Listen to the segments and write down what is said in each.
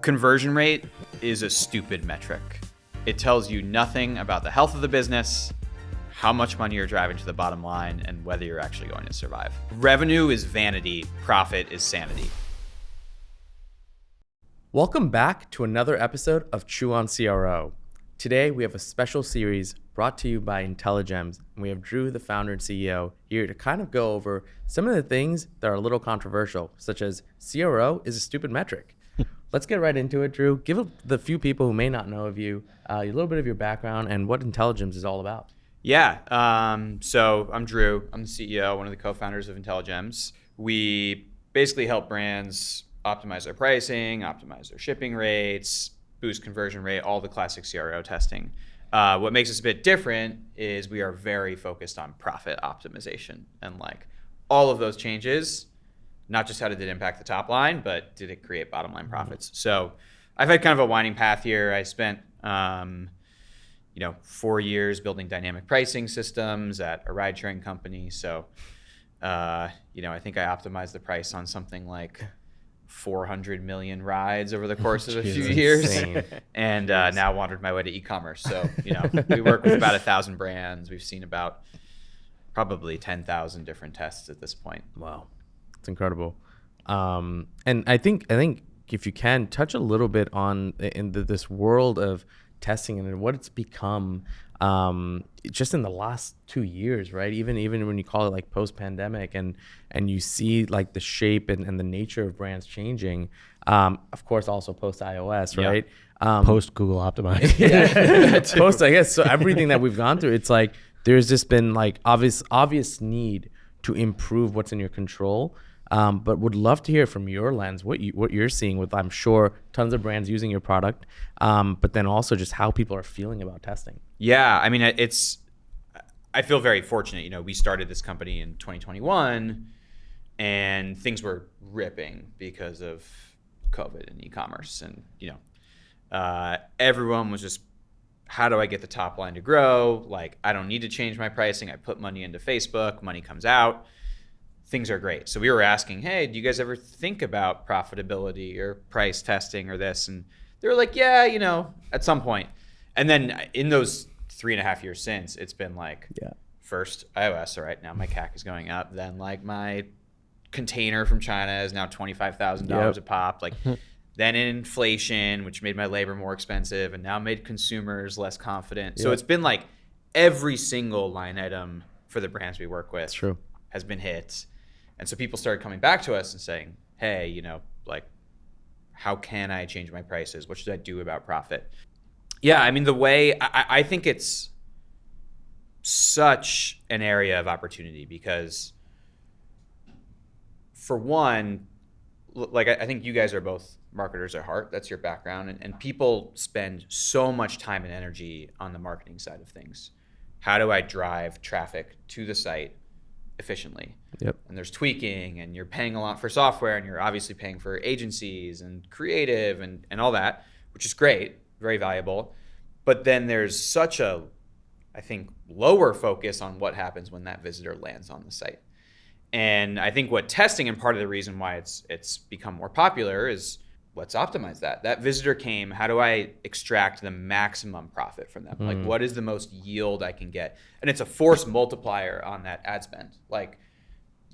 Conversion rate is a stupid metric. It tells you nothing about the health of the business, how much money you're driving to the bottom line, and whether you're actually going to survive. Revenue is vanity, profit is sanity. Welcome back to another episode of Chew on CRO. Today we have a special series brought to you by Intelligems, and we have Drew, the founder and CEO, here to kind of go over some of the things that are a little controversial, such as CRO is a stupid metric. Let's get right into it, Drew. Give the few people who may not know of you a little bit of your background and what Intelligems is all about. Yeah, so I'm Drew. I'm the CEO, one of the co-founders of Intelligems. We basically help brands optimize their pricing, optimize their shipping rates, boost conversion rate, all the classic CRO testing. What makes us a bit different is we are very focused on profit optimization and like all of those changes, not just how did it impact the top line, but did it create bottom line profits? So I've had kind of a winding path here. I spent 4 years building dynamic pricing systems at a ride sharing company. So I think I optimized the price on something like 400 million rides over the course of a few years, and now wandered my way to e-commerce. So we work with about 1,000 brands. We've seen about probably 10,000 different tests at this point. Wow, it's incredible. And I think if you can touch a little bit on this world of testing and what it's become just in the last 2 years, right? Even when you call it like post-pandemic and you see like the shape and the nature of brands changing, of course also post-iOS, right? Post-Google optimized. Post, I guess. So everything that we've gone through, it's like there's just been like obvious need to improve what's in your control. But would love to hear from your lens what you're seeing with, I'm sure, tons of brands using your product, but then also just how people are feeling about testing. Yeah, I mean, I feel very fortunate. We started this company in 2021, and things were ripping because of COVID and e-commerce, and everyone was just, how do I get the top line to grow? Like, I don't need to change my pricing. I put money into Facebook, money comes out. Things are great. So we were asking, hey, do you guys ever think about profitability or price testing or this? And they were like, yeah, at some point. And then in those 3.5 years since, it's been like, first iOS, all right, now my CAC is going up. Then like my container from China is now $25,000 a pop. Like then inflation, which made my labor more expensive and now made consumers less confident. So it's been like every single line item for the brands we work with has been hit. And so people started coming back to us and saying, hey, how can I change my prices? What should I do about profit? Yeah, I mean, the way I think it's such an area of opportunity because, for one, like I think you guys are both marketers at heart. That's your background. And people spend so much time and energy on the marketing side of things. How do I drive traffic to the site efficiently? And there's tweaking, and you're paying a lot for software, and you're obviously paying for agencies and creative and all that, which is great, very valuable. But then there's such a, I think, lower focus on what happens when that visitor lands on the site. And I think what testing, and part of the reason why it's become more popular, is let's optimize that. That visitor came, how do I extract the maximum profit from them? Like, what is the most yield I can get? And it's a force multiplier on that ad spend. Like,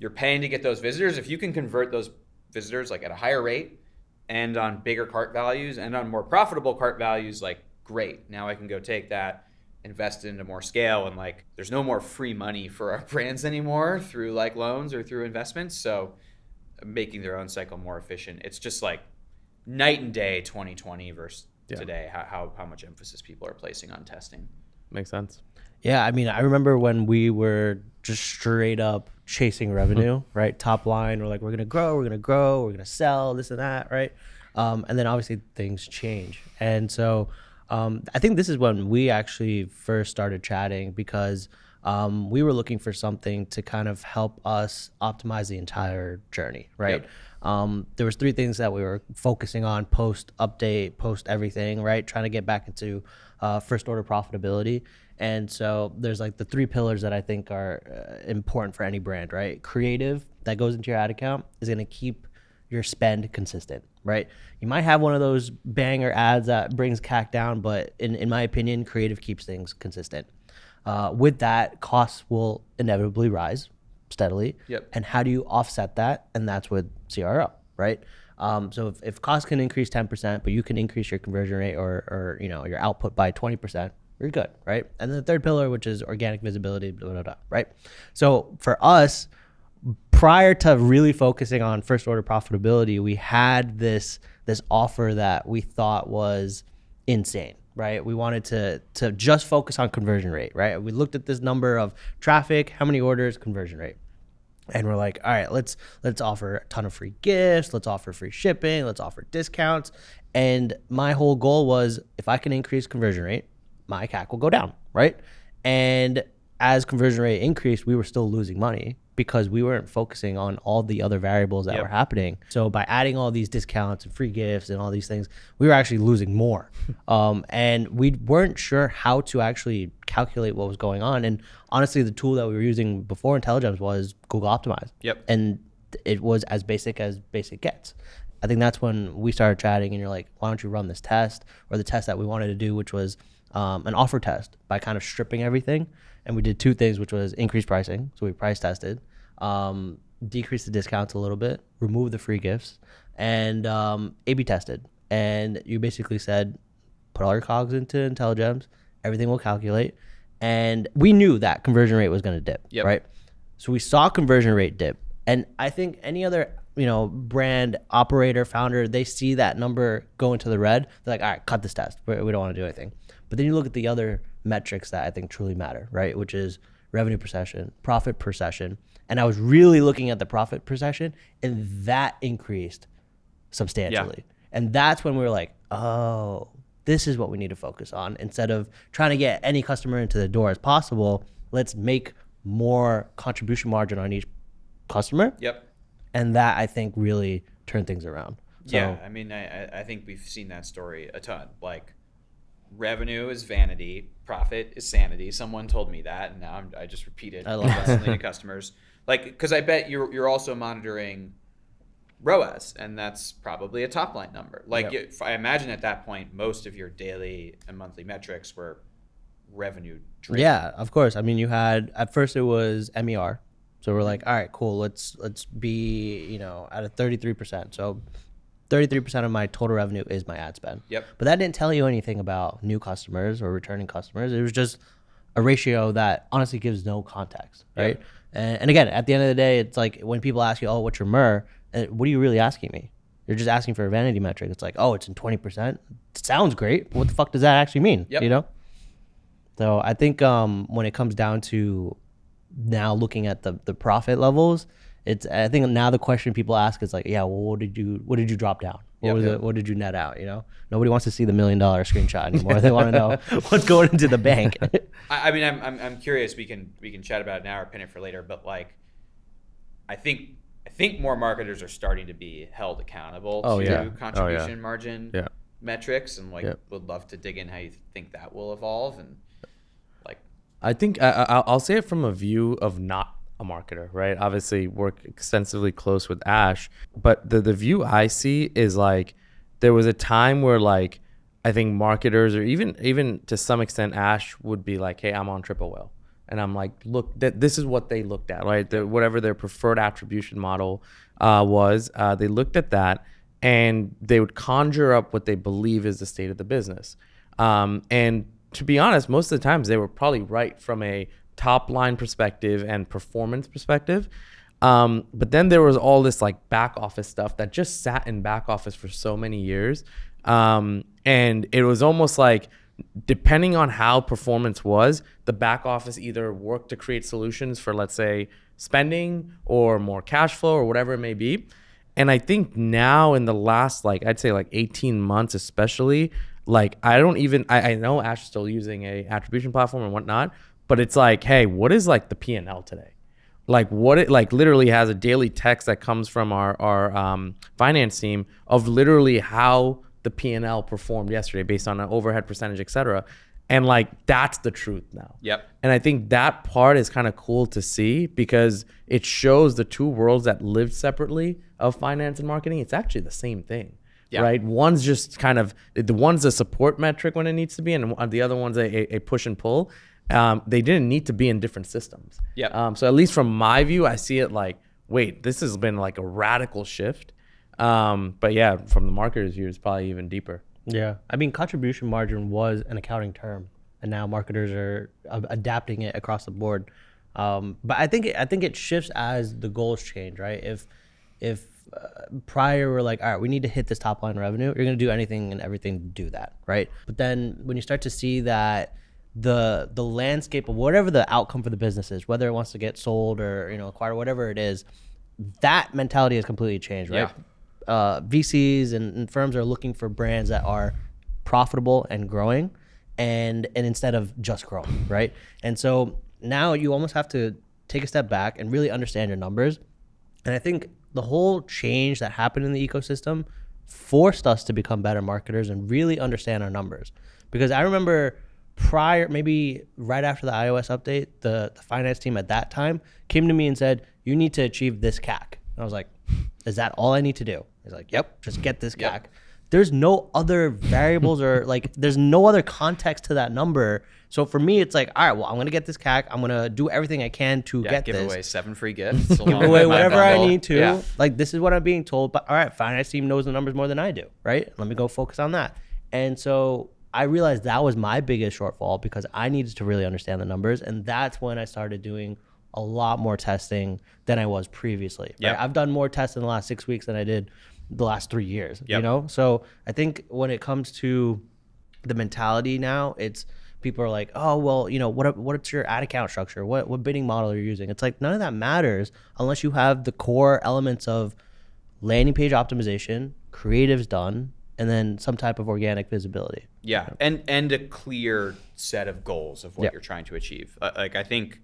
you're paying to get those visitors. If you can convert those visitors like at a higher rate and on bigger cart values and on more profitable cart values, like, great. Now I can go take that, invest it into more scale, and like there's no more free money for our brands anymore through like loans or through investments. So making their own cycle more efficient. It's just like night and day 2020 versus today, how much emphasis people are placing on testing. Makes sense. Yeah, I mean, I remember when we were just straight up chasing revenue, right? Top line, we're like, we're gonna sell, this and that, right? And then obviously things change. And so I think this is when we actually first started chatting because we were looking for something to kind of help us optimize the entire journey, right? There was 3 things that we were focusing on post update, post everything, right? Trying to get back into first order profitability. And so there's like the 3 pillars that I think are important for any brand, right? Creative that goes into your ad account is going to keep your spend consistent, right? You might have one of those banger ads that brings CAC down, but in my opinion, creative keeps things consistent. With that, costs will inevitably rise steadily. Yep. And how do you offset that? And that's with CRO, right? So if costs can increase 10%, but you can increase your conversion rate or your output by 20%, you're good, right? And then the third pillar, which is organic visibility, blah, blah, blah, right? So for us, prior to really focusing on first order profitability, we had this offer that we thought was insane, right? We wanted to just focus on conversion rate, right? We looked at this number of traffic, how many orders, conversion rate. And we're like, all right, let's offer a ton of free gifts, let's offer free shipping, let's offer discounts. And my whole goal was, if I can increase conversion rate, my CAC will go down, right? And as conversion rate increased, we were still losing money because we weren't focusing on all the other variables that were happening. So by adding all these discounts and free gifts and all these things, we were actually losing more. And we weren't sure how to actually calculate what was going on. And honestly, the tool that we were using before Intelligems was Google Optimize. Yep. And it was as basic gets. I think that's when we started chatting and you're like, why don't you run this test, or the test that we wanted to do, which was an offer test by kind of stripping everything. And we did two things, which was increase pricing. So we price tested, decrease the discounts a little bit, remove the free gifts, and A/B tested. And you basically said, put all your COGS into Intelligems, everything will calculate. And we knew that conversion rate was going to dip, right? So we saw conversion rate dip. And I think any other brand operator, founder, they see that number go into the red. They're like, all right, cut this test. We don't want to do anything. But then you look at the other metrics that I think truly matter, right? Which is revenue per session, profit per session. And I was really looking at the profit per session, and that increased substantially. Yeah. And that's when we were like, oh, this is what we need to focus on. Instead of trying to get any customer into the door as possible, let's make more contribution margin on each customer. Yep. And that, I think, really turned things around. So, yeah, I mean, I think we've seen that story a ton. Like, revenue is vanity, profit is sanity. Someone told me that, and now I just repeat it constantly to customers. Like, because I bet you're also monitoring ROAS, and that's probably a top line number. Like, I imagine at that point, most of your daily and monthly metrics were revenue driven. Yeah, of course. I mean, you had, at first it was MER. So we're like, all right, cool. Let's be, at a 33%. So 33% of my total revenue is my ad spend. Yep. But that didn't tell you anything about new customers or returning customers. It was just a ratio that honestly gives no context, right? Yep. And again, at the end of the day, it's like when people ask you, oh, what's your MER? What are you really asking me? You're just asking for a vanity metric. It's like, oh, it's in 20%. It sounds great. But what the fuck does that actually mean? Yep. So I think when it comes down to now looking at the profit levels, I think now the question people ask is like, yeah, well, what did you drop down? What did you net out? Nobody wants to see the $1 million screenshot anymore. They want to know what's going into the bank. I mean, I'm curious. We can chat about it now or pin it for later. But like, I think more marketers are starting to be held accountable to contribution margin metrics, and would love to dig in how you think that will evolve. And I think I'll say it from a view of not a marketer, right? Obviously work extensively close with Ash, but the view I see is like, there was a time where like, I think marketers, or even to some extent Ash, would be like, hey, I'm on Triple Whale. And I'm like, look, this is what they looked at, right? Whatever their preferred attribution model was, they looked at that and they would conjure up what they believe is the state of the business. And to be honest, most of the times they were probably right from a top line perspective and performance perspective. But then there was all this like back office stuff that just sat in back office for so many years. And it was almost like, depending on how performance was, the back office either worked to create solutions for, let's say, spending or more cash flow or whatever it may be. And I think now in the last, I'd say 18 months, especially, I know Ash is still using a attribution platform and whatnot, but it's like, hey, what is the P&L today? Literally has a daily text that comes from our finance team of literally how the P&L performed yesterday based on an overhead percentage, et cetera. And that's the truth now. Yep. And I think that part is kind of cool to see, because it shows the two worlds that lived separately of finance and marketing. It's actually the same thing, Yeah. right? One's just kind of, the one's a support metric when it needs to be, and the other one's a push and pull. They didn't need to be in different systems. Yep. So at least from my view, I see it like, wait, this has been like a radical shift. But yeah, from the marketer's view, it's probably even deeper. Yeah. I mean, contribution margin was an accounting term, and now marketers are adapting it across the board. But I think it shifts as the goals change, right? If prior we're like, all right, we need to hit this top line revenue, you're going to do anything and everything to do that, right? But then when you start to see that the landscape of whatever the outcome for the business is, whether it wants to get sold or acquired, whatever it is, that mentality has completely changed, right? VCs and firms are looking for brands that are profitable and growing, and instead of just growing, right? And so now you almost have to take a step back and really understand your numbers. And I think the whole change that happened in the ecosystem forced us to become better marketers and really understand our numbers. Because I remember maybe right after the iOS update, the finance team at that time came to me and said, you need to achieve this CAC. And I was like, is that all I need to do? He's like, yep, just get this CAC. Yep. There's no other variables or like, there's no other context to that number. So for me, it's like, all right, well, I'm going to get this CAC. I'm going to do everything I can to get give this. away 7 free gifts. Give away whatever I need to. Yeah. Like, this is what I'm being told. But all right, finance team knows the numbers more than I do, right? Let me go focus on that. And so I realized that was my biggest shortfall because I needed to really understand the numbers. And that's when I started doing a lot more testing than I was previously. Right? Yep. I've done more tests in the last 6 weeks than I did the last 3 years, Yep. So I think when it comes to the mentality now, it's people are like, oh, well, what's your ad account structure? What bidding model are you using? It's like, none of that matters unless you have the core elements of landing page optimization, creatives done, and then some type of organic visibility. Yeah, and a clear set of goals of what Yep. you're trying to achieve. Like, I think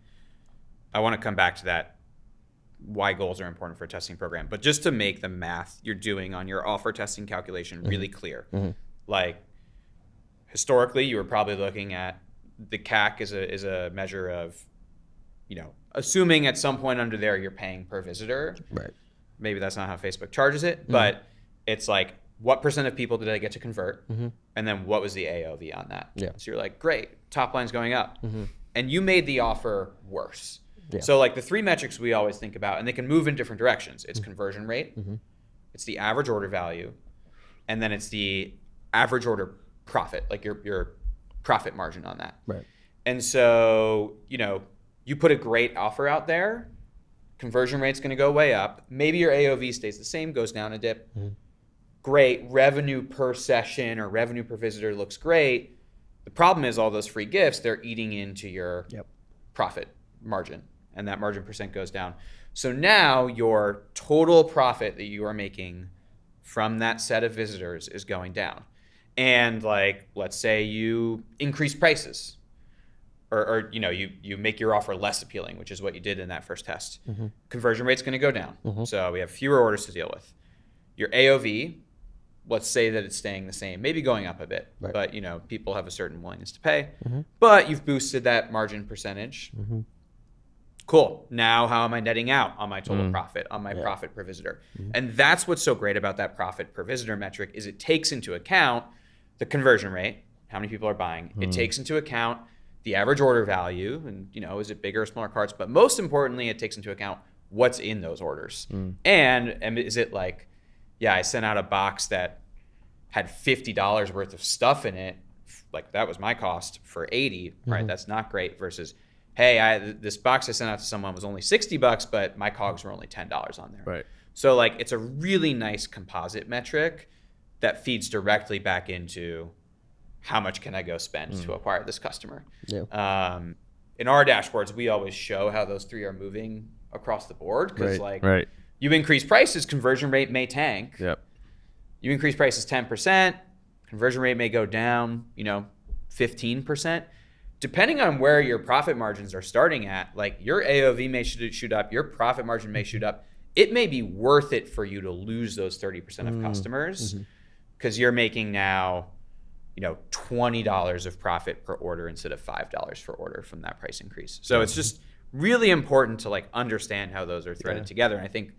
I want to come back to that, why goals are important for a testing program. But just to make the math you're doing on your offer testing calculation really clear. Like, historically, you were probably looking at the CAC is a measure of, assuming at some point under there you're paying per visitor. Right. Maybe that's not how Facebook charges it, but it's like, what percent of people did I get to convert? And then what was the AOV on that? Yeah. So you're like, great, top line's going up. And you made the offer worse. Yeah. So like the 3 metrics we always think about, and they can move in different directions. It's conversion rate, it's the average order value, and then it's the average order profit, like your profit margin on that. Right. And so, you put a great offer out there, conversion rate's going to go way up. Maybe your AOV stays the same, goes down a dip. Great. Revenue per session or revenue per visitor looks great. The problem is all those free gifts, they're eating into your profit margin, and that margin percent goes down. So now your total profit that you are making from that set of visitors is going down. And like, let's say you increase prices, or you make your offer less appealing, which is what you did in that first test. Conversion rate's going to go down. So we have fewer orders to deal with. Your AOV, let's say that it's staying the same, maybe going up a bit, but people have a certain willingness to pay. But you've boosted that margin percentage. Cool. Now how am I netting out on my total profit, on my profit per visitor? And that's what's so great about that profit per visitor metric, is it takes into account the conversion rate, how many people are buying. It takes into account the average order value, and is it bigger or smaller carts? But most importantly, it takes into account what's in those orders. And is it like, I sent out a box that had $50 worth of stuff in it, like that was my cost for 80, right? That's not great. Versus, hey, this box I sent out to someone was only $60, but my COGS were only $10 on there. Right. So like, it's a really nice composite metric that feeds directly back into how much can I go spend to acquire this customer. Yeah. In our dashboards, we always show how those 3 are moving across the board, because Right. you increase prices, conversion rate may tank. Yep. You increase prices 10%, conversion rate may go down, 15%. Depending on where your profit margins are starting at, like your AOV may shoot up, your profit margin may shoot up. It may be worth it for you to lose those 30% of customers, because you're making now, $20 of profit per order instead of $5 per order from that price increase. So it's just really important to like understand how those are threaded together. And I think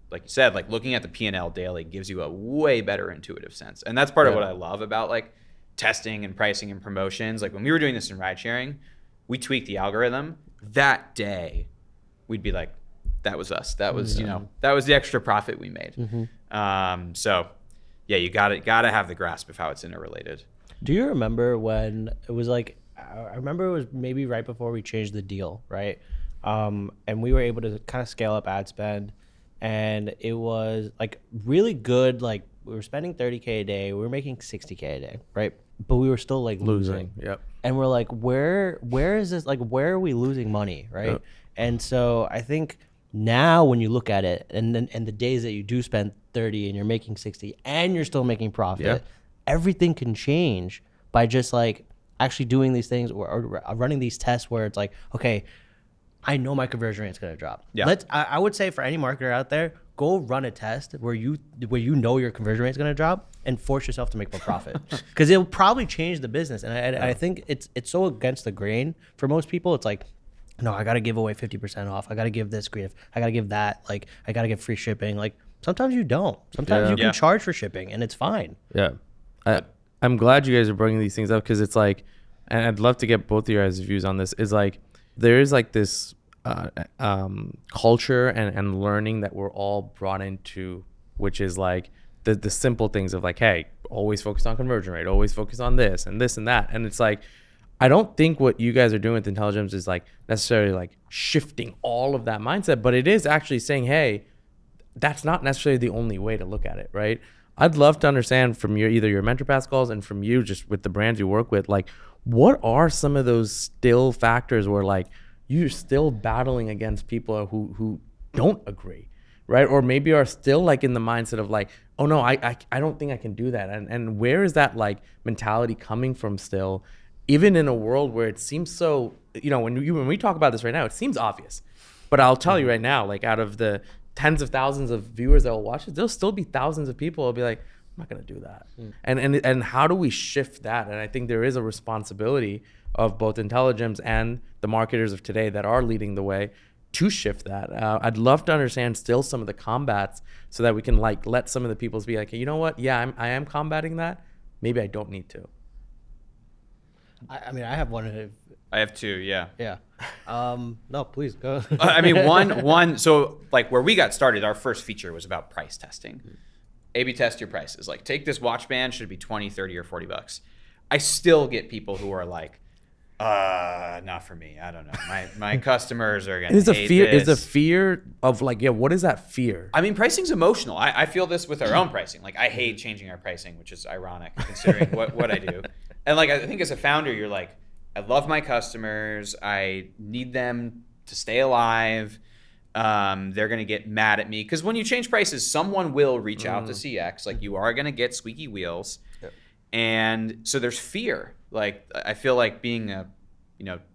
like you said, like looking at the P&L daily gives you a way better intuitive sense. And that's part of what I love about like testing and pricing and promotions. Like when we were doing this in ride sharing, we tweaked the algorithm. That day, we'd be like, that was us. That was, that was the extra profit we made. So yeah, you gotta have the grasp of how it's interrelated. Do you remember when it was like, I remember it was maybe right before we changed the deal, right? And we were able to kind of scale up ad spend, and it was like really good. Like we were spending 30K a day, we were making 60K a day, right? But we were still like losing. Yep. And we're like, where is this? Like, where are we losing money, right? Yep. And so I think now when you look at it, and the days that you do spend 30 and you're making 60 and you're still making profit, everything can change by just like actually doing these things or running these tests where it's like, okay, I know my conversion rate is going to drop. Yeah. I would say for any marketer out there, go run a test where you know your conversion rate is going to drop and force yourself to make more profit, because it'll probably change the business. And I think it's so against the grain for most people. It's like, no, I got to give away 50% off. I got to give this creative. I got to give that. Like, I got to give free shipping. Like, sometimes you don't. Sometimes you can charge for shipping and it's fine. Yeah. I'm glad you guys are bringing these things up, because it's like, and I'd love to get both of your guys' views on this, is like, there is like this culture and learning that we're all brought into, which is like the simple things of like, hey, always focus on conversion rate, always focus on this and this and that. And it's like, I don't think what you guys are doing with Intelligems is like necessarily like shifting all of that mindset, but it is actually saying, hey, that's not necessarily the only way to look at it, right? I'd love to understand from either your mentor pass calls and from you just with the brands you work with, like what are some of those still factors where like you're still battling against people who don't agree, right? Or maybe are still like in the mindset of like, oh no, I don't think I can do that. And where is that like mentality coming from still, even in a world where it seems so, when we talk about this right now, it seems obvious, but I'll tell you right now, like out of the tens of thousands of viewers that will watch it, there'll still be thousands of people who'll be like, I'm not going to do that. And how do we shift that? And I think there is a responsibility of both Intelligems and the marketers of today that are leading the way to shift that. I'd love to understand still some of the combats so that we can like let some of the people be like, hey, you know what? Yeah, I am combating that. Maybe I don't need to. I mean, I have one. I have two, yeah. Yeah. No, please go. I mean, one. So like where we got started, our first feature was about price testing. A/B test your prices. Like take this watch band, should be 20, 30, or $40. I still get people who are like, not for me. I don't know. My customers are gonna hate Is the this. fear of like, yeah, what is that fear? I mean, pricing's emotional. I feel this with our own pricing. Like I hate changing our pricing, which is ironic considering what I do. And like I think as a founder, you're like, I love my customers. I need them to stay alive. They're going to get mad at me. Because when you change prices, someone will reach out to CX. Like you are going to get squeaky wheels. Yep. And so there's fear. Like I feel like being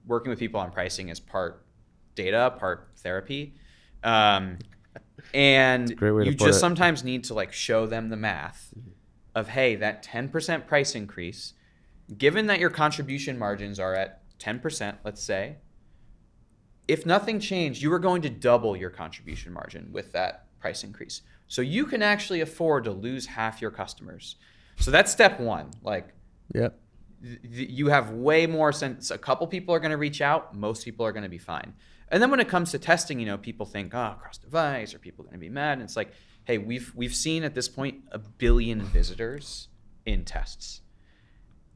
working with people on pricing is part data, part therapy. And you just sometimes need to like show them the math of, hey, that 10% price increase, given that your contribution margins are at 10%, let's say, if nothing changed, you are going to double your contribution margin with that price increase. So you can actually afford to lose half your customers. So that's step one. Like, yep. You have way more sense. A couple people are going to reach out. Most people are going to be fine. And then when it comes to testing, people think, cross device, or people are going to be mad. And it's like, hey, we've seen at this point 1 billion visitors in tests.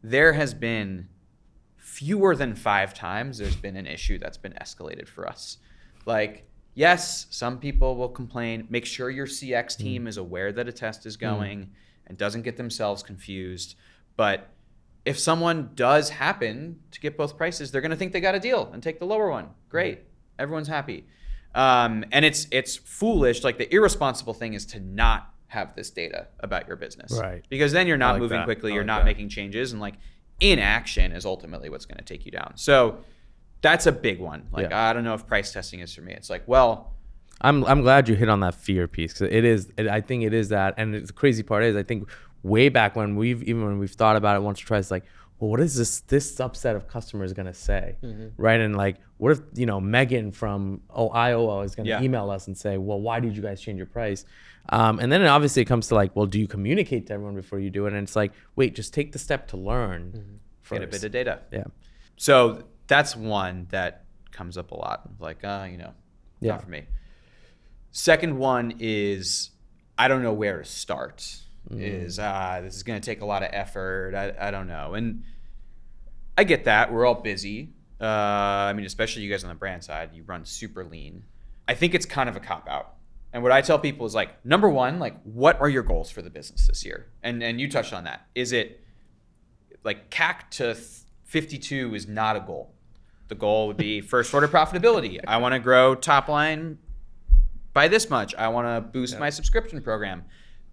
There has been fewer than 5 times there's been an issue that's been escalated for us. Like, yes, some people will complain. Make sure your CX team is aware that a test is going and doesn't get themselves confused. But if someone does happen to get both prices, they're going to think they got a deal and take the lower one. Great. Everyone's happy. And it's foolish. Like the irresponsible thing is to not have this data about your business. Right. Because then you're not moving quickly. You're not making changes. And like inaction is ultimately what's going to take you down. So that's a big one. Like, I don't know if price testing is for me. It's like, well, I'm glad you hit on that fear piece, because I think it is that. And the crazy part is, I think way back when we've thought about it once or twice, like, well, what is this subset of customers going to say, right? And like, what if, Megan from IOL is going to email us and say, well, why did you guys change your price? And then obviously it comes to like, well, do you communicate to everyone before you do it? And it's like, wait, just take the step to learn first. Get a bit of data. Yeah. So that's one that comes up a lot. Like, not for me. Second one is, I don't know where to start. This is going to take a lot of effort. I don't know. And I get that. We're all busy. Especially you guys on the brand side, you run super lean. I think it's kind of a cop-out. And what I tell people is like, number one, like, what are your goals for the business this year? And you touched on that. Is it like CAC to 52 is not a goal. The goal would be first order profitability. I want to grow top line by this much. I want to boost my subscription program.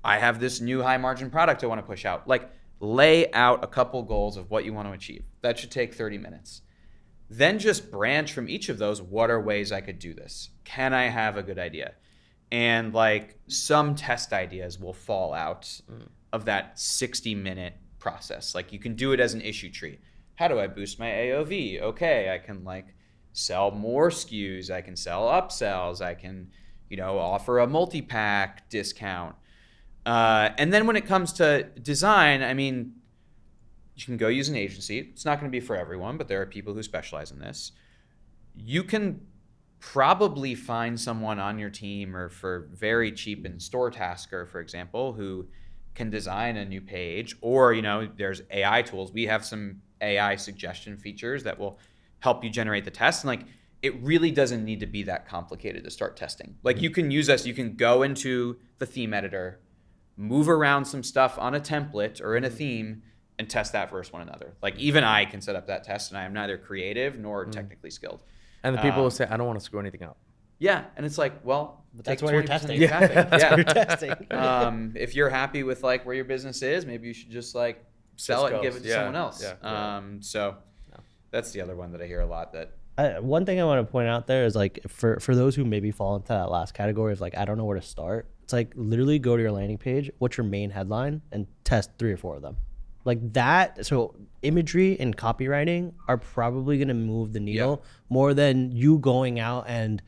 I have this new high margin product I want to push out. Like, lay out a couple goals of what you want to achieve. That should take 30 minutes. Then just branch from each of those. What are ways I could do this? Can I have a good idea? And like, some test ideas will fall out of that 60-minute process. Like, you can do it as an issue tree. How do I boost my AOV? Okay, I can like sell more SKUs. I can sell upsells. I can, offer a multi-pack discount. And then when it comes to design, you can go use an agency. It's not going to be for everyone, but there are people who specialize in this. You can probably find someone on your team or for very cheap in StoreTasker, for example, who can design a new page. Or, there's AI tools. We have some AI suggestion features that will help you generate the test. And like, it really doesn't need to be that complicated to start testing. Like, you can use us. You can go into the theme editor, move around some stuff on a template or in a theme, and test that versus one another. Like, even I can set up that test, and I am neither creative nor technically skilled. And the people will say, I don't want to screw anything up. Yeah, and it's like, well, that's what you're testing. That's what you're testing. If you're happy with like where your business is, maybe you should just like sell it and give it to someone else. So that's the other one that I hear a lot. That one thing I want to point out there is like, for those who maybe fall into that last category of like, I don't know where to start. It's like, literally go to your landing page, what's your main headline, and test 3 or 4 of them. Like that. So imagery and copywriting are probably going to move the needle more than you going out and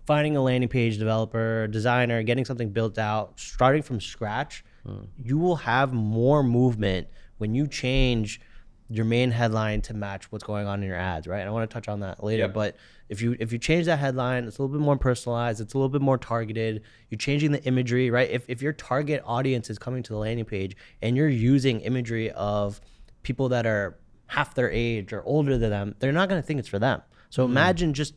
finding a landing page developer, designer, getting something built out, starting from scratch. You will have more movement when you change your main headline to match what's going on in your ads, right? And I want to touch on that later, but if you change that headline, it's a little bit more personalized, it's a little bit more targeted, you're changing the imagery, right? If your target audience is coming to the landing page and you're using imagery of people that are half their age or older than them, they're not going to think it's for them. So imagine just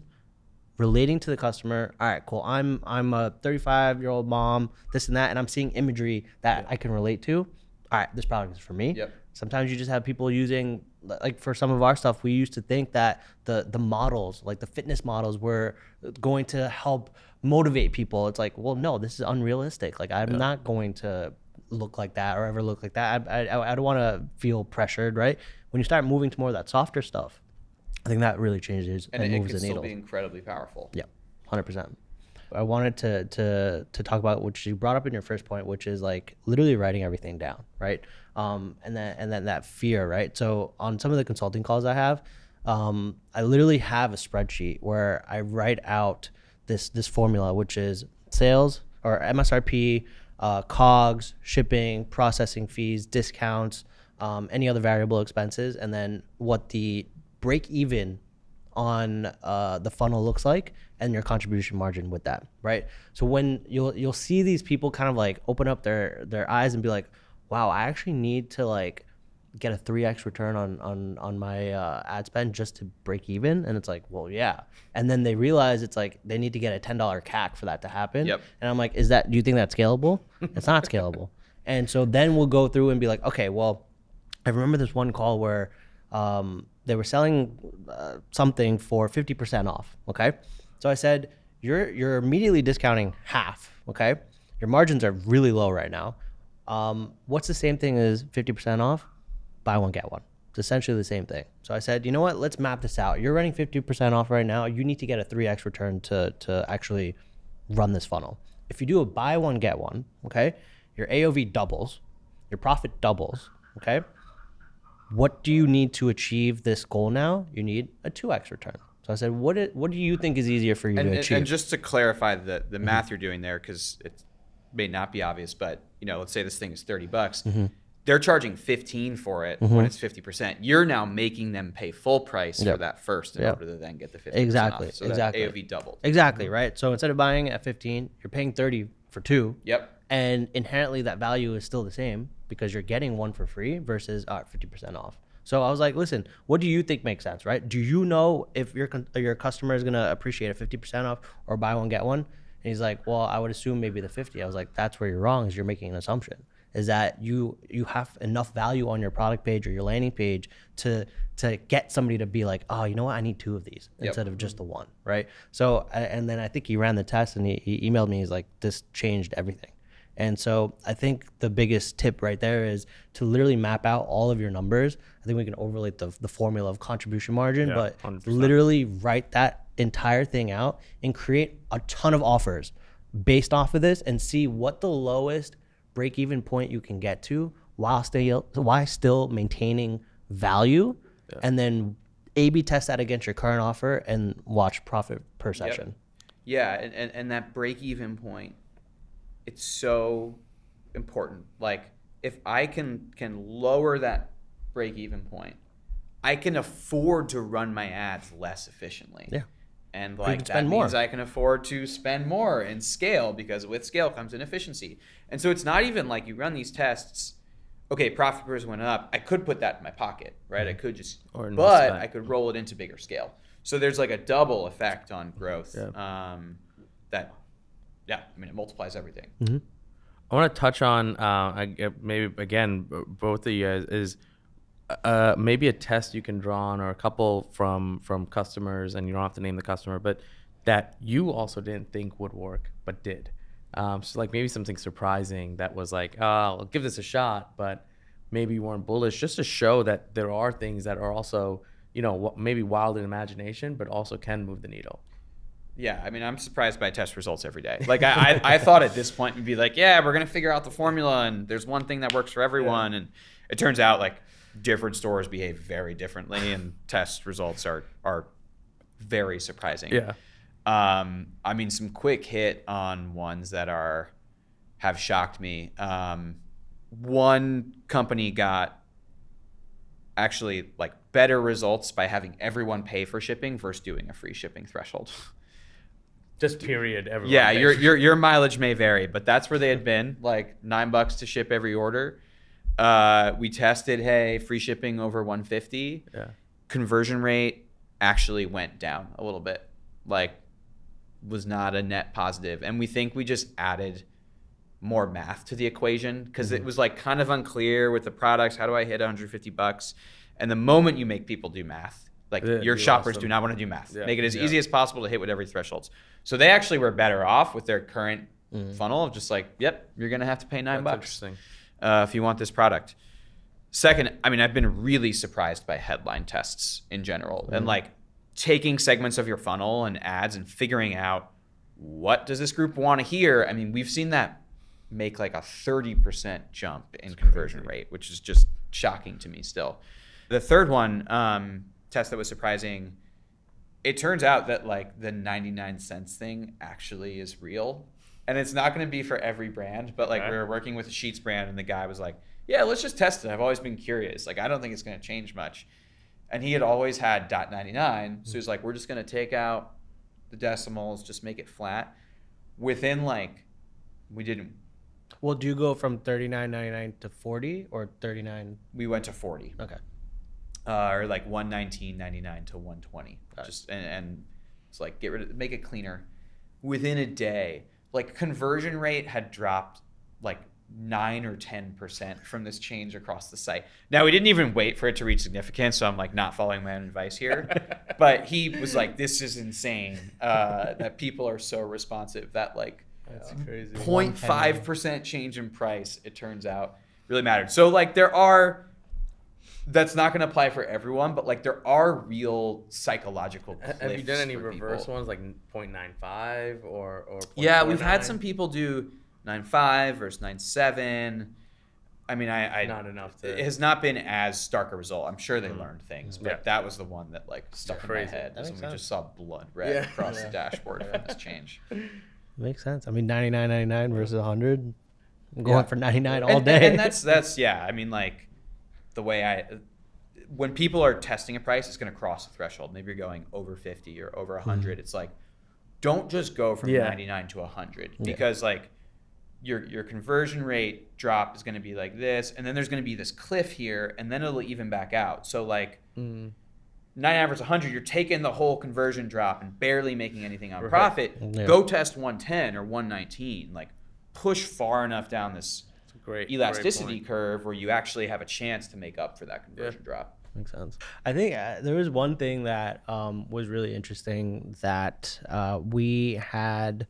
relating to the customer. All right, cool. I'm a 35-year-old mom, this and that, and I'm seeing imagery that I can relate to. All right, this product is for me. Sometimes you just have people using, like for some of our stuff, we used to think that the models, like the fitness models, were going to help motivate people. It's like, well, no, this is unrealistic. Like, I'm not going to look like that or ever look like that. I don't want to feel pressured, right? When you start moving to more of that softer stuff, I think that really changes and moves the needle. And it can still be incredibly powerful. Yeah, 100%. I wanted to talk about what you brought up in your first point, which is like literally writing everything down, right? And then that fear, right? So on some of the consulting calls I have, I literally have a spreadsheet where I write out this formula, which is sales or MSRP, COGS, shipping, processing fees, discounts, any other variable expenses, and then what the break even on the funnel looks like, and your contribution margin with that, right? So when you'll see these people kind of like open up their eyes and be like, wow, I actually need to like get a 3x return on my ad spend just to break even. And it's like, well, yeah. And then they realize it's like they need to get a $10 CAC for that to happen. And I'm like, do you think that's scalable? It's not scalable. And so then we'll go through and be like, okay, well, I remember this one call where they were selling something for 50% off, okay? So I said, you're immediately discounting half, okay? Your margins are really low right now. What's the same thing as 50% off? Buy one, get one. It's essentially the same thing. So I said, you know what? Let's map this out. You're running 50% off right now. You need to get a 3x return to actually run this funnel. If you do a buy one, get one, okay? Your AOV doubles, your profit doubles, okay? what do you need to achieve this goal now? You need a 2x return. So I said, what do you think is easier for you to achieve? And just to clarify the math you're doing there, because it may not be obvious, but let's say this thing is $30. They're charging 15 for it when it's 50%. You're now making them pay full price for that first in order to then get the 50% off. So that AOV doubled. Exactly, right? So instead of buying at 15, you're paying 30 for 2. Yep. And inherently that value is still the same because you're getting 1 for free versus 50% off. So I was like, listen, what do you think makes sense, right? Do you know if your customer is going to appreciate a 50% off or buy one, get one? And he's like, well, I would assume maybe the 50. I was like, that's where you're wrong, is you're making an assumption. Is that you have enough value on your product page or your landing page to get somebody to be like, oh, you know what, I need 2 of these instead of just the 1, right? So, and then I think he ran the test and he emailed me. He's like, this changed everything. And so I think the biggest tip right there is to literally map out all of your numbers. I think we can overlay the formula of contribution margin, but 100%. literally write that entire thing out and create a ton of offers based off of this and see what the lowest break-even point you can get to while still maintaining value, and then A/B test that against your current offer and watch profit per session. Yeah, and that break-even point, it's so important. Like if I can lower that break-even point, I can afford to run my ads less efficiently. Yeah. And like that means I can afford to spend more and scale, because with scale comes inefficiency. And so it's not even like you run these tests, okay, profit pers went up. I could put that in my pocket, right? I could just, but I could roll it into bigger scale. So there's like a double effect on growth it multiplies everything. I want to touch on maybe again, both of you guys, is maybe a test you can draw on, or a couple from customers, and you don't have to name the customer, but that you also didn't think would work but did. So like maybe something surprising that was like, oh, I'll give this a shot, but maybe you weren't bullish, just to show that there are things that are also, maybe wild in imagination, but also can move the needle. Yeah, I mean, I'm surprised by test results every day. Like I thought at this point we'd be like, yeah, we're gonna figure out the formula, and there's one thing that works for everyone, and it turns out like different stores behave very differently, and test results are very surprising. Yeah. I mean, some quick hit on ones that have shocked me. One company got actually like better results by having everyone pay for shipping versus doing a free shipping threshold. Just period. Everyone. Yeah, your mileage may vary, but that's where they had been, like $9 to ship every order. We tested, hey, free shipping over 150. Yeah. Conversion rate actually went down a little bit, like was not a net positive. And we think we just added more math to the equation, because it was like kind of unclear with the products. How do I hit $150? And the moment you make people do math, like your shoppers do not want to do math. Make it as easy as possible to hit whatever thresholds. So they actually were better off with their current funnel of just like, yep, you're going to have to pay $9 Interesting. If you want this product. Second, I mean, I've been really surprised by headline tests in general, and like taking segments of your funnel and ads and figuring out, what does this group want to hear? I mean, we've seen that make like a 30% jump in conversion rate, which is just shocking to me still. The third one, test that was surprising, it turns out that like the 99 cents thing actually is real, and it's not going to be for every brand, but like we were working with a Sheets brand, and the guy was like, yeah, let's just test it. I've always been curious. Like, I don't think it's going to change much. And he had always had .99. So he's like, we're just going to take out the decimals, just make it flat. Within like, we didn't. Well, do you go from $39.99 to 40 or 39? We went to 40. Okay. Or like 119.99 to 120. Just and it's like make it cleaner. Within a day, like conversion rate had dropped like 9 or 10% from this change across the site. Now we didn't even wait for it to reach significance, so I'm like not following my own advice here. But he was like, "This is insane that people are so responsive." That like that's crazy. 0.5% change in price, it turns out, really mattered. So like that's not going to apply for everyone, but like there are real psychological cliffs. Have you done any for reverse people. ones like 0.95 or 0.49? Yeah, we've had some people do 9.5 versus 9.7. I mean, Not enough to. it has not been as stark a result. I'm sure they Mhm. learned things, Mhm. but Yeah. that was the one that like stuck in my Crazy. head. That Was makes when we sense. just saw blood red Yeah. across the Yeah. dashboard from this change. Makes sense. I mean, 99.99 versus 100. I'm going Yeah. for 99 all And, day. and that's yeah. I mean, like the way when people are testing a price, it's going to cross a threshold. Maybe you're going over 50 or over 100. It's like, don't just go from Yeah. 99 to 100 Yeah. because like your conversion rate drop is going to be like this, and then there's going to be this cliff here, and then it'll even back out. So like 99 versus 100, you're taking the whole conversion drop and barely making anything on Right. profit. Yeah. Go test 110 or 119. Like push far enough down this Great elasticity point. curve where you actually have a chance to make up for that conversion drop. Makes sense. I think there was one thing that was really interesting that we had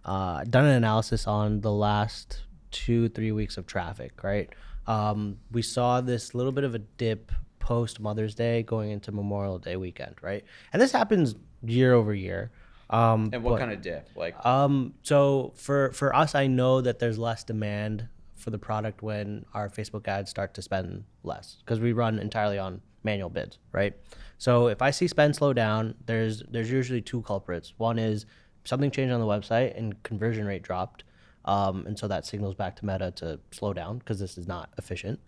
done an analysis on the last 2-3 weeks of traffic, right? We saw this little bit of a dip post Mother's Day going into Memorial Day weekend, right? And this happens year over year. And what kind of dip? Like, So for us, I know that there's less demand for the product when our Facebook ads start to spend less because we run entirely on manual bids, right? So if I see spend slow down, there's usually two culprits. One is something changed on the website and conversion rate dropped, and so that signals back to Meta to slow down because this is not efficient,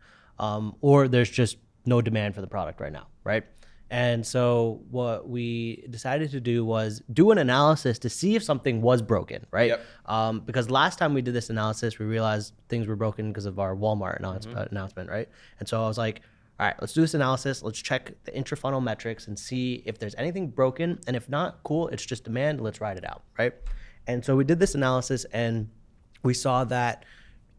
or there's just no demand for the product right now, right? And so what we decided to do was do an analysis to see if something was broken, right? Yep. Because last time we did this analysis, we realized things were broken because of our Walmart announcement, right? And so I was like, all right, let's do this analysis. Let's check the intrafunnel metrics and see if there's anything broken. And if not, cool, it's just demand. Let's ride it out, right? And so we did this analysis and we saw that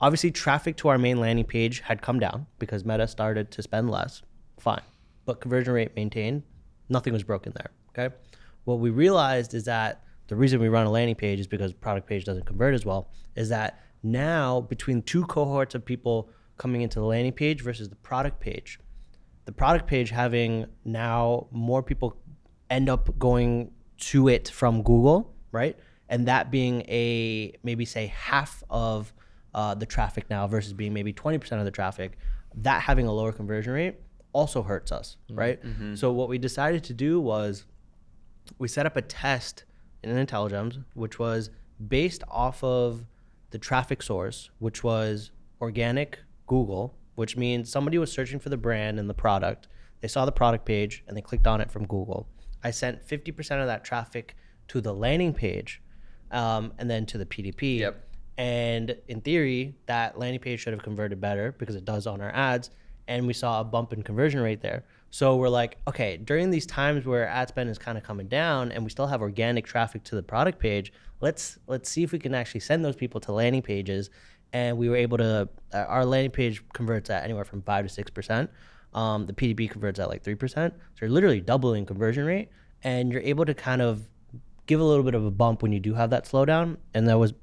obviously traffic to our main landing page had come down because Meta started to spend less. Fine. But conversion rate maintained. Nothing was broken there, okay? What we realized is that the reason we run a landing page is because product page doesn't convert as well, is that now between two cohorts of people coming into the landing page versus the product page having now more people end up going to it from Google, right? And that being maybe say half of the traffic now versus being maybe 20% of the traffic, that having a lower conversion rate also hurts us, right? Mm-hmm. So what we decided to do was we set up a test in Intelligems, which was based off of the traffic source, which was organic Google, which means somebody was searching for the brand and the product. They saw the product page and they clicked on it from Google. I sent 50% of that traffic to the landing page and then to the PDP. Yep. And in theory, that landing page should have converted better because it does on our ads. And we saw a bump in conversion rate there. So we're like, okay, during these times where ad spend is kind of coming down and we still have organic traffic to the product page, let's see if we can actually send those people to landing pages. And we were able to, our landing page converts at anywhere from 5 to 6%. The PDP converts at like 3%. So you're literally doubling conversion rate and you're able to kind of give a little bit of a bump when you do have that slowdown. And that was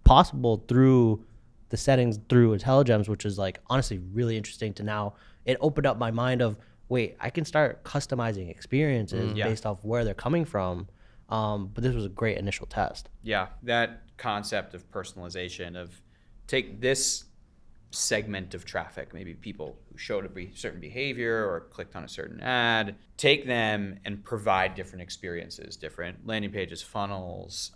possible through the settings through Intelligems, which is like honestly really interesting to now. It opened up my mind of, wait, I can start customizing experiences based off where they're coming from. But this was a great initial test. Yeah, that concept of personalization, of take this segment of traffic, maybe people who showed a certain behavior or clicked on a certain ad, take them and provide different experiences, different landing pages, funnels,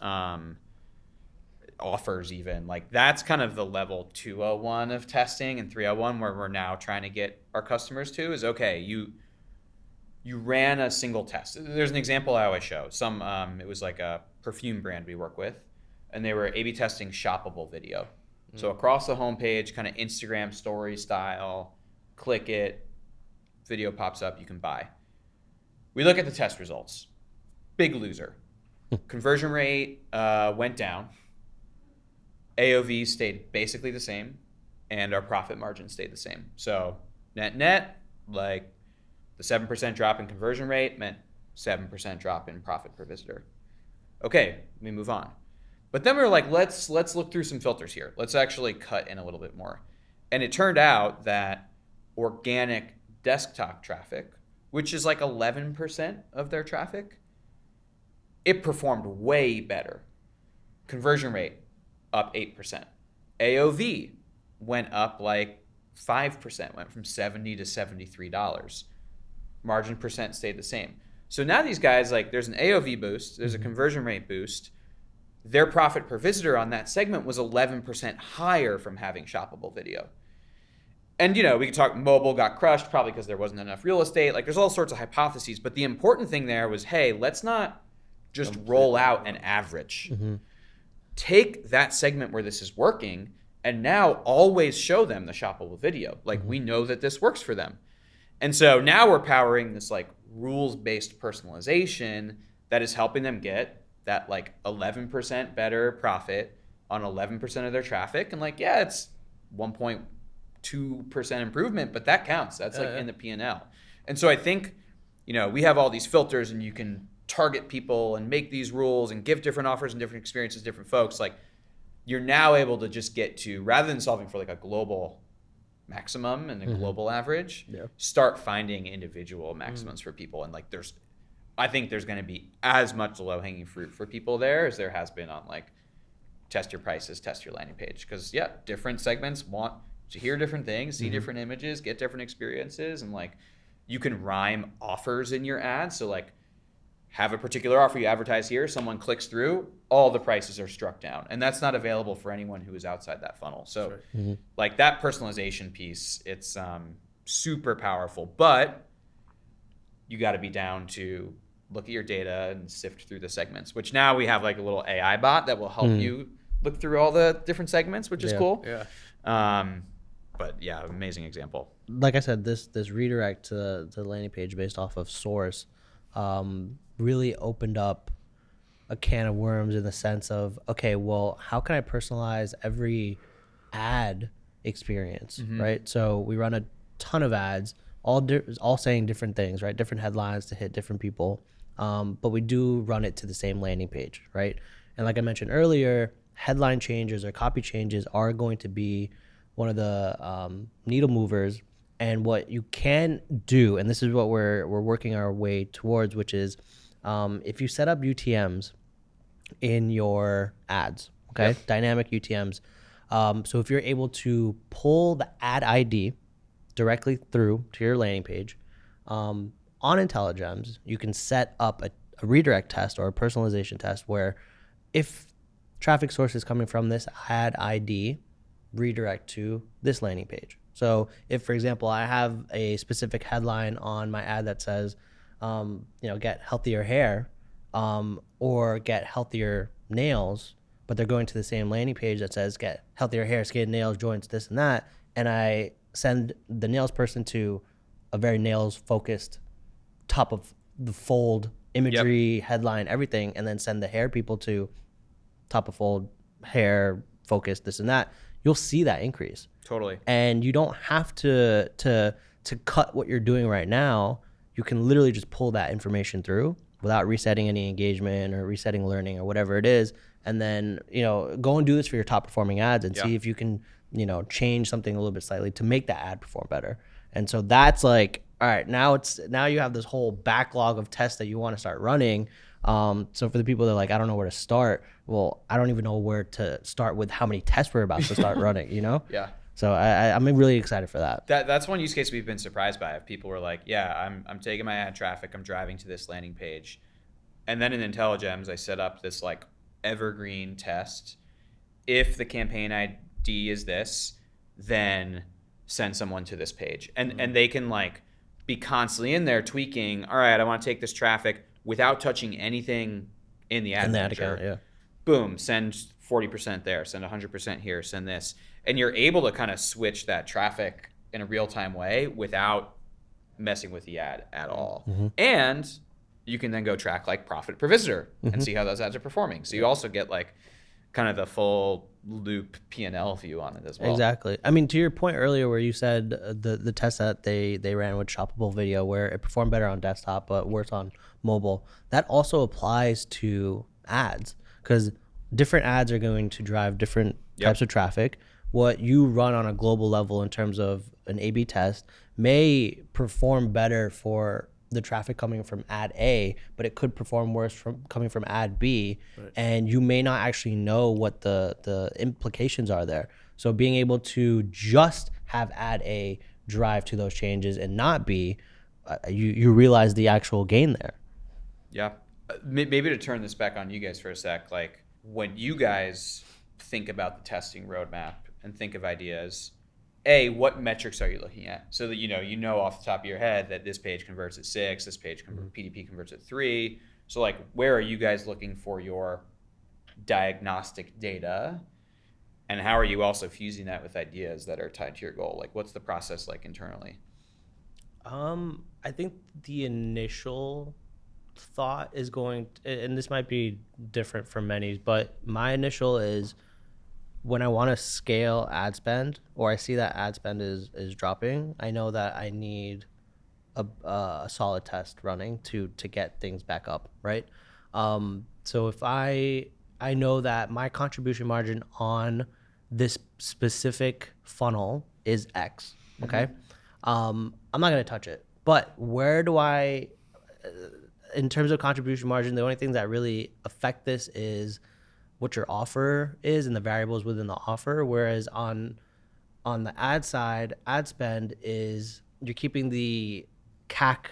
offers even. Like that's kind of the level 201 of testing and 301 where we're now trying to get our customers to is, okay, you ran a single test. There's an example I always show. It was like a perfume brand we work with, and they were A/B testing shoppable video. So across the homepage, kind of Instagram story style, click it, video pops up, you can buy. We look at the test results. Big loser. Conversion rate went down. AOV stayed basically the same, and our profit margin stayed the same. So net, like the 7% drop in conversion rate meant 7% drop in profit per visitor. Okay, we move on. But then we were like, let's look through some filters here. Let's actually cut in a little bit more. And it turned out that organic desktop traffic, which is like 11% of their traffic, it performed way better. Conversion rate up 8%. AOV went up like 5% went from $70 to $73. Margin percent stayed the same. So now these guys, like, there's an AOV boost, there's a conversion rate boost. Their profit per visitor on that segment was 11% higher from having shoppable video. And, you know, we could talk mobile got crushed probably because there wasn't enough real estate. Like, there's all sorts of hypotheses. But the important thing there was, hey, let's not just roll out an average. Take that segment where this is working and now always show them the shoppable video. Like, we know that this works for them. And so now we're powering this, like, rules-based personalization that is helping them get that, like, 11% better profit on 11% of their traffic. And, like, yeah, it's 1.2% improvement, but that counts. That's like in the P&L. And so I think, you know, we have all these filters and you can target people and make these rules and give different offers and different experiences to different folks. Like, you're now able to just get to, rather than solving for like a global maximum and a global average, start finding individual maximums for people. And like, I think there's going to be as much low-hanging fruit for people there as there has been on like test your prices, test your landing page. Because yeah, different segments want to hear different things, see different images, get different experiences, and like you can rhyme offers in your ads. So like, have a particular offer you advertise here, someone clicks through, all the prices are struck down. And that's not available for anyone who is outside that funnel. So like that personalization piece, it's super powerful, but you got to be down to look at your data and sift through the segments, which now we have like a little AI bot that will help you look through all the different segments, which is cool. But yeah, amazing example. Like I said, this redirect to the landing page based off of source really opened up a can of worms in the sense of, okay, well, how can I personalize every ad experience, right? So we run a ton of ads, all saying different things, right? Different headlines to hit different people, but we do run it to the same landing page, right? And like I mentioned earlier, headline changes or copy changes are going to be one of the needle movers. And what you can do, and this is what we're working our way towards, which is if you set up UTMs in your ads, okay, dynamic UTMs. So if you're able to pull the ad ID directly through to your landing page, on Intelligems, you can set up a redirect test or a personalization test where if traffic source is coming from this ad ID, redirect to this landing page. So if, for example, I have a specific headline on my ad that says, get healthier hair or get healthier nails, but they're going to the same landing page that says get healthier hair, skin, nails, joints, this and that, and I send the nails person to a very nails focused top of the fold imagery, headline, everything, and then send the hair people to top of fold hair focused, this and that, you'll see that increase. Totally. And you don't have to cut what you're doing right now. You can literally just pull that information through without resetting any engagement or resetting learning or whatever it is. And then, go and do this for your top performing ads and see if you can, change something a little bit slightly to make that ad perform better. And so that's like, all right, now you have this whole backlog of tests that you want to start running. So for the people that are like, I don't know where to start. Well, I don't even know where to start with how many tests we're about to start running, Yeah. So I'm really excited for that. That's one use case we've been surprised by. If people were like, yeah, I'm taking my ad traffic, I'm driving to this landing page. And then in Intelligems, I set up this like evergreen test. If the campaign ID is this, then send someone to this page. And they can like be constantly in there tweaking, all right, I want to take this traffic without touching anything in the ad manager. Account, Boom, send 40% there, send 100% here, send this. And you're able to kind of switch that traffic in a real-time way without messing with the ad at all. And you can then go track like profit per visitor and see how those ads are performing. So you also get like kind of the full loop P&L view on it as well. Exactly. I mean, to your point earlier where you said the test that they ran with shoppable video where it performed better on desktop but worse on mobile, that also applies to ads because different ads are going to drive different types of traffic. What you run on a global level in terms of an A/B test may perform better for the traffic coming from ad A, but it could perform worse coming from ad B, and you may not actually know what the implications are there. So being able to just have ad A drive to those changes and not B, you realize the actual gain there. Yeah. Maybe to turn this back on you guys for a sec, like when you guys think about the testing roadmap and think of ideas, A, what metrics are you looking at? So that you know off the top of your head that this page converts at 6, this page PDP converts at 3. So like where are you guys looking for your diagnostic data? And how are you also fusing that with ideas that are tied to your goal? Like what's the process like internally? I think the initial thought is and this might be different from many, but my initial is when I want to scale ad spend or I see that ad spend is dropping, I know that I need a solid test running to get things back up, right? So if I know that my contribution margin on this specific funnel is X, okay? I'm not gonna touch it. But where do in terms of contribution margin, the only things that really affect this is what your offer is and the variables within the offer. Whereas on the ad side, ad spend is you're keeping the CAC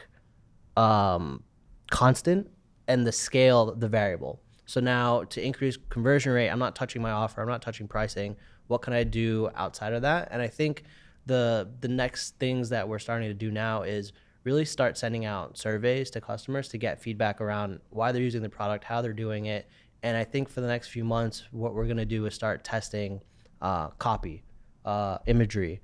constant and the scale the variable. So now to increase conversion rate, I'm not touching my offer, I'm not touching pricing. What can I do outside of that? And I think the next things that we're starting to do now is really start sending out surveys to customers to get feedback around why they're using the product, how they're doing it. And I think for the next few months, what we're going to do is start testing copy, imagery,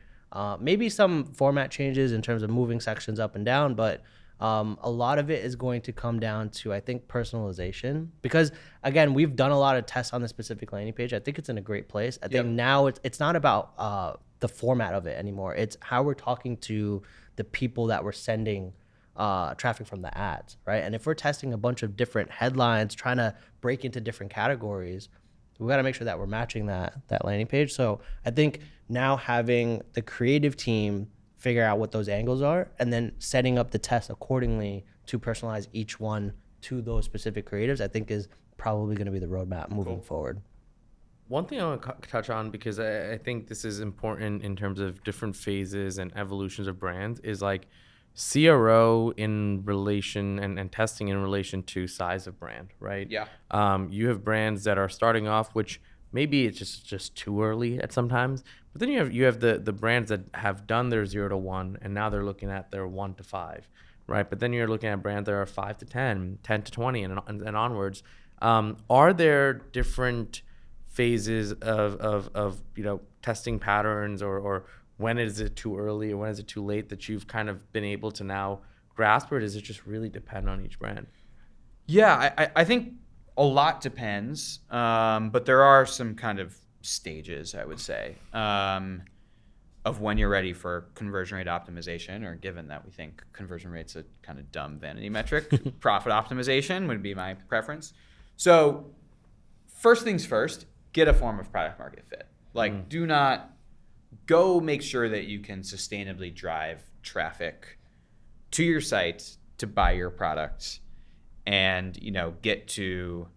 maybe some format changes in terms of moving sections up and down, but a lot of it is going to come down to, I think, personalization. Because, again, we've done a lot of tests on the specific landing page. I think it's in a great place. I think now it's not about the format of it anymore. It's how we're talking to the people that we're sending traffic from the ads, right? And if we're testing a bunch of different headlines, trying to break into different categories, we got to make sure that we're matching that landing page. So I think now having the creative team figure out what those angles are and then setting up the test accordingly to personalize each one to those specific creatives, I think is probably going to be the roadmap moving forward. One thing I want to touch on, because I think this is important in terms of different phases and evolutions of brands, is like CRO in relation and testing in relation to size of brand, right? Yeah. You have brands that are starting off, which maybe it's just too early at sometimes, but then you have the brands that have done their 0 to 1 and now they're looking at their 1 to 5, right? But then you're looking at brands that are 5 to 10, 10 to 20 and onwards. Are there different phases of testing patterns or when is it too early or when is it too late that you've kind of been able to now grasp, or does it just really depend on each brand? Yeah, I think a lot depends, but there are some kind of stages, I would say, of when you're ready for conversion rate optimization, or given that we think conversion rate's a kind of dumb vanity metric, profit optimization would be my preference. So first things first, get a form of product market fit. Like do not go make sure that you can sustainably drive traffic to your site to buy your product and, get to,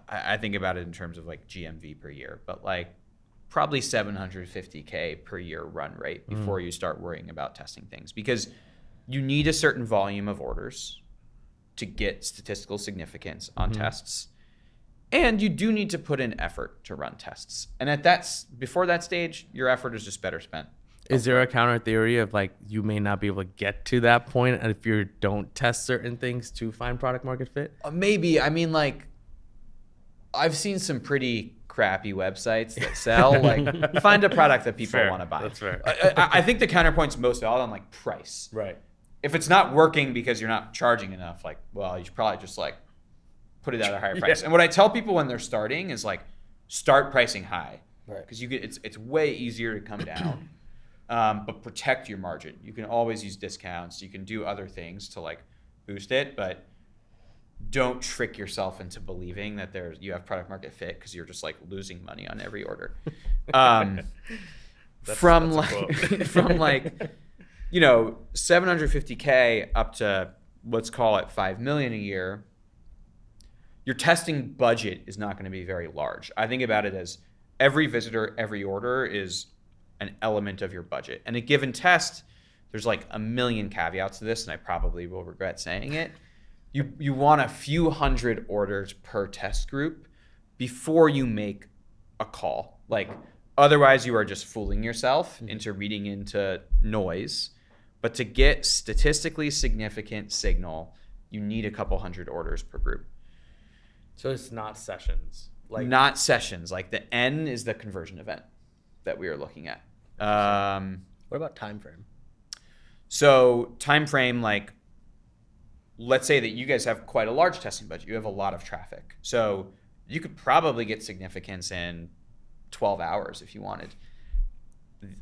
I think about it in terms of like GMV per year, but like probably 750K per year run rate before you start worrying about testing things, because you need a certain volume of orders to get statistical significance on tests. And you do need to put in effort to run tests. And before that stage, your effort is just better spent. Is there a counter theory of like you may not be able to get to that point if you don't test certain things to find product market fit? Maybe. I mean, like, I've seen some pretty crappy websites that sell. Like, find a product that people want to buy. That's fair. I think the counterpoint's most valid on like price. Right. If it's not working because you're not charging enough, like, well, you should probably just like put it at a higher price. And what I tell people when they're starting is like, start pricing high, right? Because it's way easier to come down, but protect your margin. You can always use discounts. You can do other things to like boost it, but don't trick yourself into believing that you have product market fit because you're just like losing money on every order. From 750K up to let's call it 5 million a year. Your testing budget is not going to be very large. I think about it as every visitor, every order is an element of your budget. And a given test, there's like a million caveats to this, and I probably will regret saying it. You want a few hundred orders per test group before you make a call. Like, otherwise you are just fooling yourself into reading into noise. But to get statistically significant signal, you need a couple hundred orders per group. So it's not sessions. Like, not sessions. Like, the N is the conversion event that we are looking at. What about time frame? So time frame, like, let's say that you guys have quite a large testing budget. You have a lot of traffic. So you could probably get significance in 12 hours if you wanted.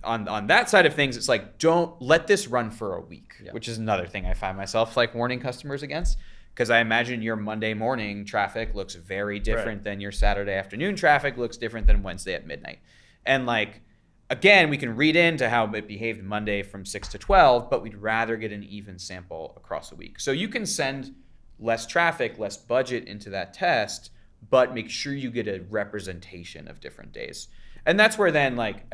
On that side of things, it's like, don't let this run for a week, which is another thing I find myself like warning customers against, because I imagine your Monday morning traffic looks very different than your Saturday afternoon traffic looks different than Wednesday at midnight. And like, again, we can read into how it behaved Monday from 6 to 12, but we'd rather get an even sample across a week. So you can send less traffic, less budget into that test, but make sure you get a representation of different days. And that's where then, like,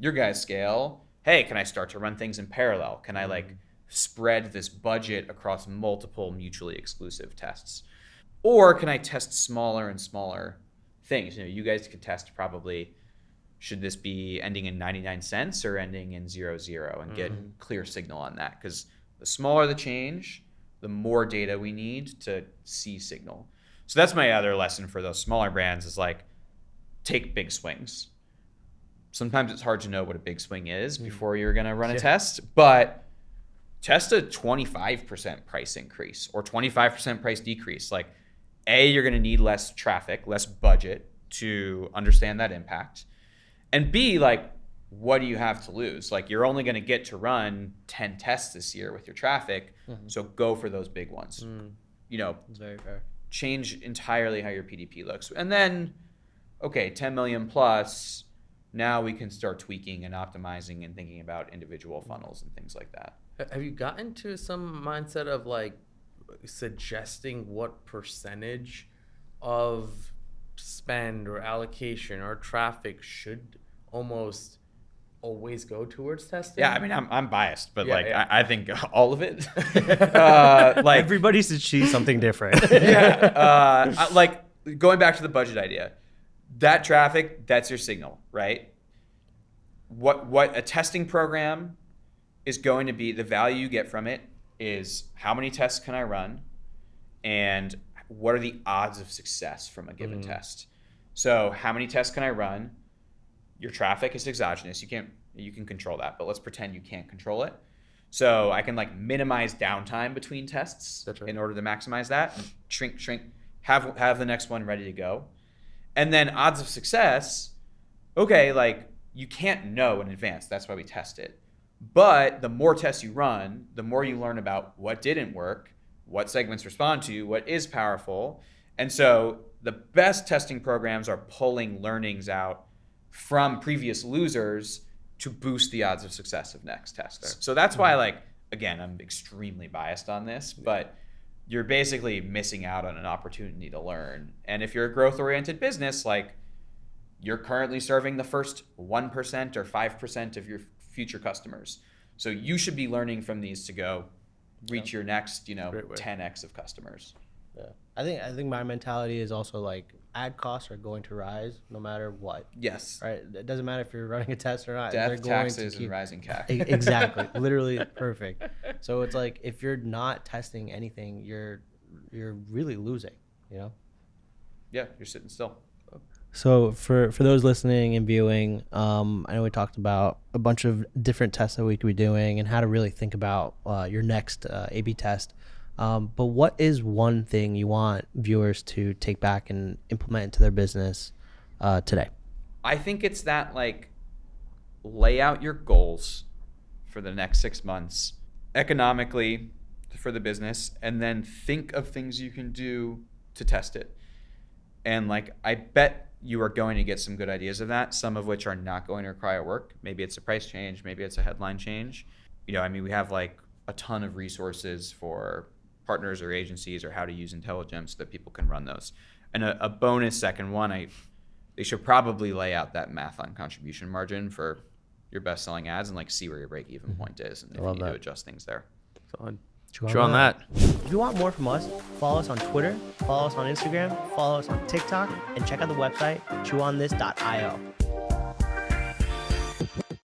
your guys' scale, hey, can I start to run things in parallel? Can I like spread this budget across multiple mutually exclusive tests? Or can I test smaller and smaller things? You guys could test probably, should this be ending in 99 cents or ending in 00 and get clear signal on that? Because the smaller the change, the more data we need to see signal. So that's my other lesson for those smaller brands, is like, take big swings. Sometimes it's hard to know what a big swing is before you're going to run a test, but test a 25% price increase or 25% price decrease. Like, A, you're going to need less traffic, less budget to understand that impact. And B, like, what do you have to lose? Like, you're only going to get to run 10 tests this year with your traffic, so go for those big ones. That's very fair. Change entirely how your PDP looks. And then, okay, 10 million plus, now we can start tweaking and optimizing and thinking about individual funnels and things like that. have you gotten to some mindset of like suggesting what percentage of spend or allocation or traffic should almost always go towards testing? Yeah, I mean, I'm biased, but Yeah. I think all of it. Like, everybody should choose something different. Like, going back to the budget idea, that traffic, that's your signal, right? What a testing program is going to be, the value you get from it is how many tests can I run, and what are the odds of success from a given test. So how many tests can I run? Your traffic is exogenous. You can control that, but let's pretend you can't control it. So I can like minimize downtime between tests in order to maximize that. And shrink, have the next one ready to go. And then odds of success, okay, like, you can't know in advance. That's why we test it. But the more tests you run, the more you learn about what didn't work, what segments respond to, what is powerful. And so the best testing programs are pulling learnings out from previous losers to boost the odds of success of next tests. So that's why, like, again, I'm extremely biased on this, but you're basically missing out on an opportunity to learn. And if you're a growth-oriented business, like, you're currently serving the first 1% or 5% of your future customers. So you should be learning from these to go reach your next, 10x of customers. Yeah. I think my mentality is also like, ad costs are going to rise no matter what. Yes. Right? It doesn't matter if you're running a test or not. Death, They're going taxes, to keep... and rising CAC. Exactly. Literally perfect. So it's like, if you're not testing anything, you're really losing, Yeah, you're sitting still. So for those listening and viewing, I know we talked about a bunch of different tests that we could be doing and how to really think about your next A/B test. But what is one thing you want viewers to take back and implement into their business today? I think it's that, like, lay out your goals for the next 6 months economically for the business, and then think of things you can do to test it. And like, I bet you are going to get some good ideas of that, some of which are not going to require work. Maybe it's a price change, maybe it's a headline change. I mean, we have like a ton of resources for partners or agencies or how to use Intelligems so that people can run those. And a bonus second one, they should probably lay out that math on contribution margin for your best selling ads and like see where your break even point is, and if you love need to that. adjust things there. So Chew on that. If you want more from us, follow us on Twitter, follow us on Instagram, follow us on TikTok, and check out the website chewonthis.io.